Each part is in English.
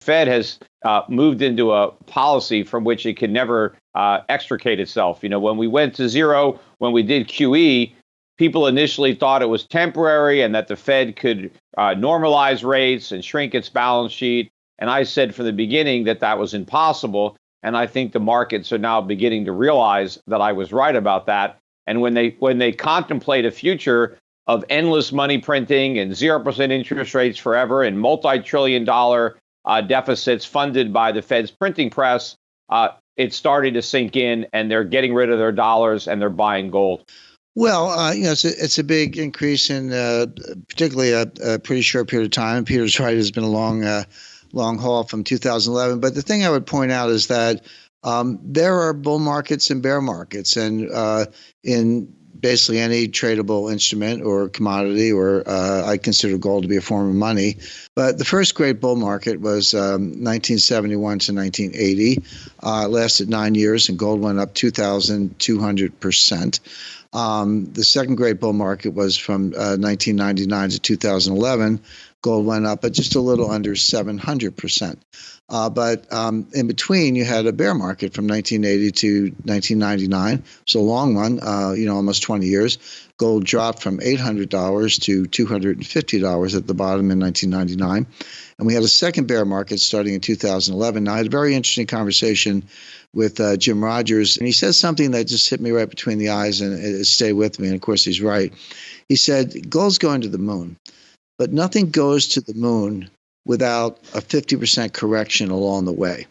Fed has moved into a policy from which it can never extricate itself. When we went to zero, when we did QE, people initially thought it was temporary and that the Fed could normalize rates and shrink its balance sheet. And I said from the beginning that that was impossible. And I think the markets are now beginning to realize that I was right about that. And when they contemplate a future of endless money printing and 0% interest rates forever and multi-trillion-dollar deficits funded by the Fed's printing press, it's starting to sink in, and they're getting rid of their dollars and they're buying gold. Well, it's a big increase in particularly a pretty short period of time. Peter's right; it's been a long haul from 2011. But the thing I would point out is that there are bull markets and bear markets, and in basically any tradable instrument or commodity, or I consider gold to be a form of money. But the first great bull market was 1971 to 1980. It lasted 9 years, and gold went up 2,200%. The second great bull market was from 1999 to 2011. Gold went up at just a little under 700%. But in between, you had a bear market from 1980 to 1999. So a long one, almost 20 years. Gold dropped from $800 to $250 at the bottom in 1999. And we had a second bear market starting in 2011. Now, I had a very interesting conversation with Jim Rogers, and he said something that just hit me right between the eyes and it stayed with me. And of course, he's right. He said, gold's going to the moon, but nothing goes to the moon without a 50% correction along the way.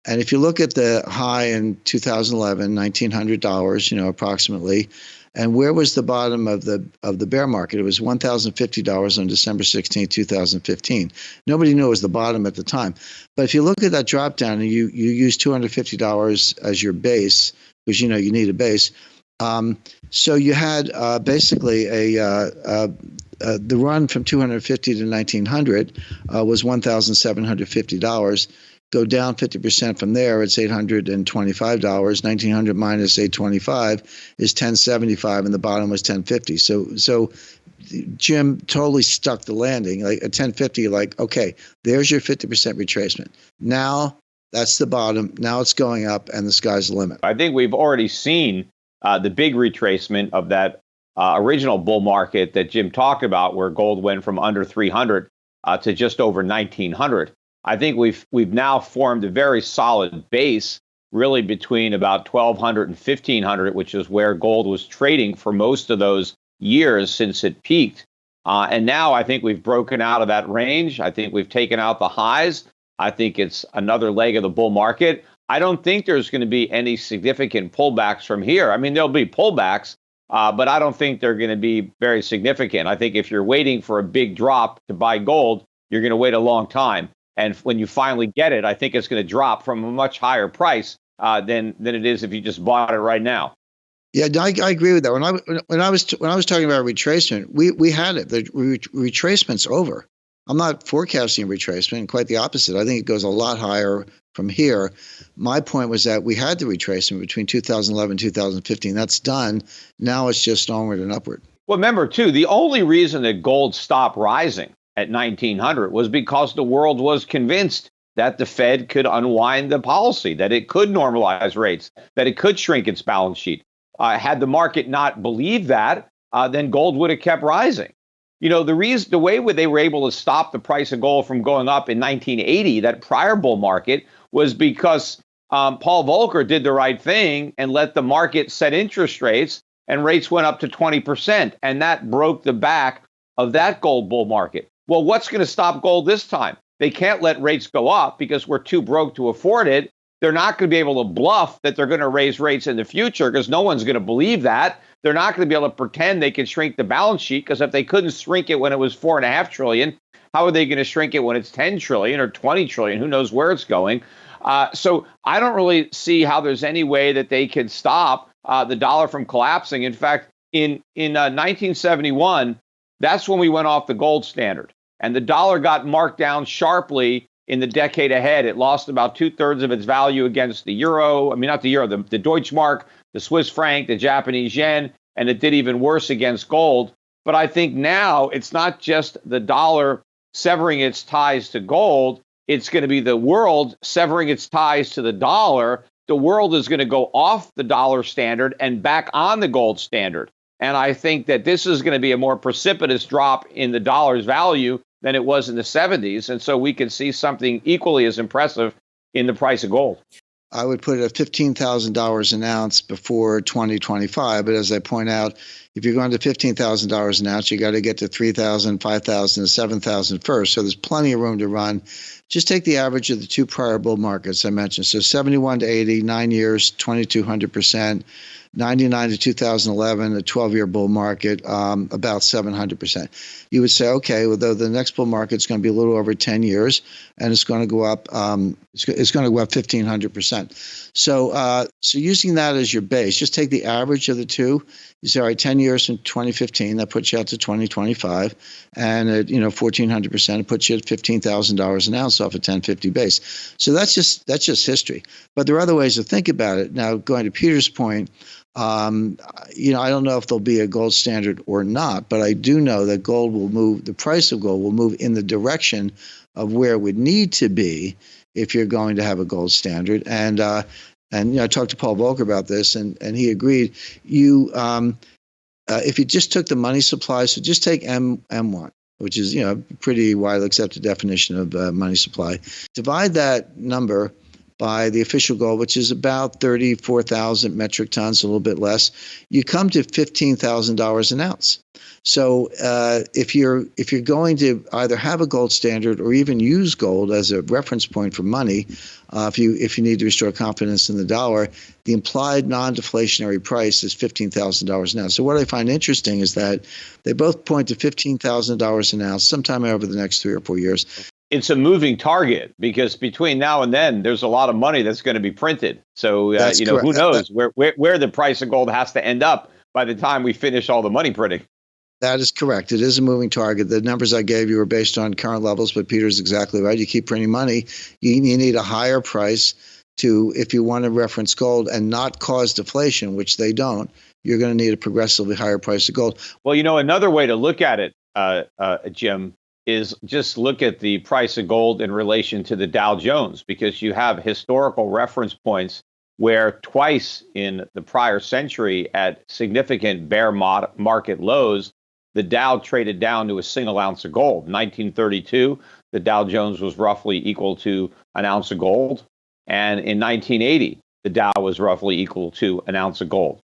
And if you look at the high in 2011, $1,900, approximately, and where was the bottom of the bear market? It was $1,050 on December 16, 2015. Nobody knew it was the bottom at the time. But if you look at that drop down and you use $250 as your base, because you need a base. So you had basically the run from 250 to 1900 was $1,750. Go down 50% from there, it's $825. 1900 minus 825 is 1075, and the bottom was 1050. So Jim totally stuck the landing. Like at 1050, okay, there's your 50% retracement. Now that's the bottom. Now it's going up, and the sky's the limit. I think we've already seen the big retracement of that original bull market that Jim talked about, where gold went from under 300 to just over 1900. I think we've now formed a very solid base, really between about 1200 and 1500, which is where gold was trading for most of those years since it peaked. And now I think we've broken out of that range. I think we've taken out the highs. I think it's another leg of the bull market. I don't think there's going to be any significant pullbacks from here. I mean, there'll be pullbacks, but I don't think they're going to be very significant. I think if you're waiting for a big drop to buy gold, you're going to wait a long time. And when you finally get it, I think it's going to drop from a much higher price than it is if you just bought it right now. Yeah, I agree with that. When I was talking about retracement, we had it. The retracement's over. I'm not forecasting a retracement. Quite the opposite. I think it goes a lot higher from here. My point was that we had the retracement between 2011 and 2015. That's done. Now it's just onward and upward. Well, remember, too, the only reason that gold stopped rising at 1900 was because the world was convinced that the Fed could unwind the policy, that it could normalize rates, that it could shrink its balance sheet. Had the market not believed that, then gold would have kept rising. The way they were able to stop the price of gold from going up in 1980, that prior bull market, was because Paul Volcker did the right thing and let the market set interest rates, and rates went up to 20%. And that broke the back of that gold bull market. Well, what's going to stop gold this time? They can't let rates go up because we're too broke to afford it. They're not going to be able to bluff that they're going to raise rates in the future because no one's going to believe that. They're not going to be able to pretend they can shrink the balance sheet, because if they couldn't shrink it when it was $4.5 trillion, how are they going to shrink it when it's 10 trillion or 20 trillion? Who knows where it's going? So I don't really see how there's any way that they can stop the dollar from collapsing. In fact, in 1971, that's when we went off the gold standard. And the dollar got marked down sharply in the decade ahead. It lost about 2/3 of its value against the euro. I mean, not the euro, the Deutschmark, the Swiss franc, the Japanese yen, and it did even worse against gold. But I think now it's not just the dollar severing its ties to gold. it's going to be the world severing its ties to the dollar. The world is going to go off the dollar standard and back on the gold standard. And I think that this is going to be a more precipitous drop in the dollar's value than it was in the 70s. And so we can see something equally as impressive in the price of gold. I would put it at $15,000 an ounce before 2025. But as I point out, if you're going to $15,000 an ounce, you got to get to 3,000, 5,000, and 7,000 first. So there's plenty of room to run. Just take the average of the two prior bull markets I mentioned. So 71 to 80, 9 years, 2,200%. 99 to 2011, a 12-year bull market, about 700%. You would say, okay, well, though the next bull market's going to be a little over 10 years, and it's going to go up. It's going to go up 1,500%. So using that as your base, just take the average of the two. You say, all right, 10 years from 2015, that puts you out to 2025, and at 1,400%, it puts you at $15,000 an ounce off a 1050 base. So that's just history. But there are other ways to think about it. Now, going to Peter's point. I don't know if there'll be a gold standard or not, but I do know that gold will move, the price of gold will move in the direction of where it would need to be if you're going to have a gold standard. And I talked to Paul Volcker about this, and he agreed. If you just took the money supply, so just take M1, which is a pretty widely accepted definition of money supply, divide that number by the official gold, which is about 34,000 metric tons, a little bit less, you come to $15,000 an ounce. So if you're going to either have a gold standard or even use gold as a reference point for money, if you need to restore confidence in the dollar, the implied non-deflationary price is $15,000 an ounce. So what I find interesting is that they both point to $15,000 an ounce sometime over the next 3 or 4 years. It's a moving target because between now and then, there's a lot of money that's going to be printed. So, who knows where the price of gold has to end up by the time we finish all the money printing. That is correct. It is a moving target. The numbers I gave you were based on current levels, but Peter's exactly right. You keep printing money, you need a higher price if you want to reference gold and not cause deflation, which they don't. You're going to need a progressively higher price of gold. Well, another way to look at it, Jim, is just look at the price of gold in relation to the Dow Jones, because you have historical reference points where twice in the prior century at significant bear market lows, the Dow traded down to a single ounce of gold. In 1932, the Dow Jones was roughly equal to an ounce of gold. And in 1980, the Dow was roughly equal to an ounce of gold.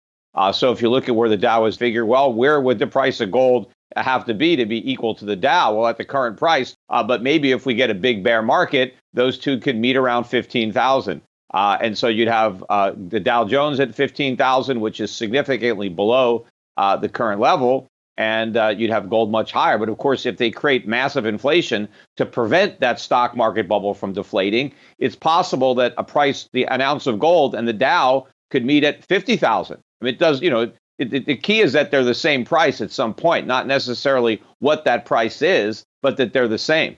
So if you look at where the Dow is figured, well, where would the price of gold have to be equal to the Dow? Well, at the current price, but maybe if we get a big bear market, those two could meet around 15,000. And so you'd have the Dow Jones at 15,000, which is significantly below the current level, and you'd have gold much higher. But of course, if they create massive inflation to prevent that stock market bubble from deflating, it's possible that an ounce of gold and the Dow could meet at 50,000. I mean, it does, the key is that they're the same price at some point, not necessarily what that price is, but that they're the same.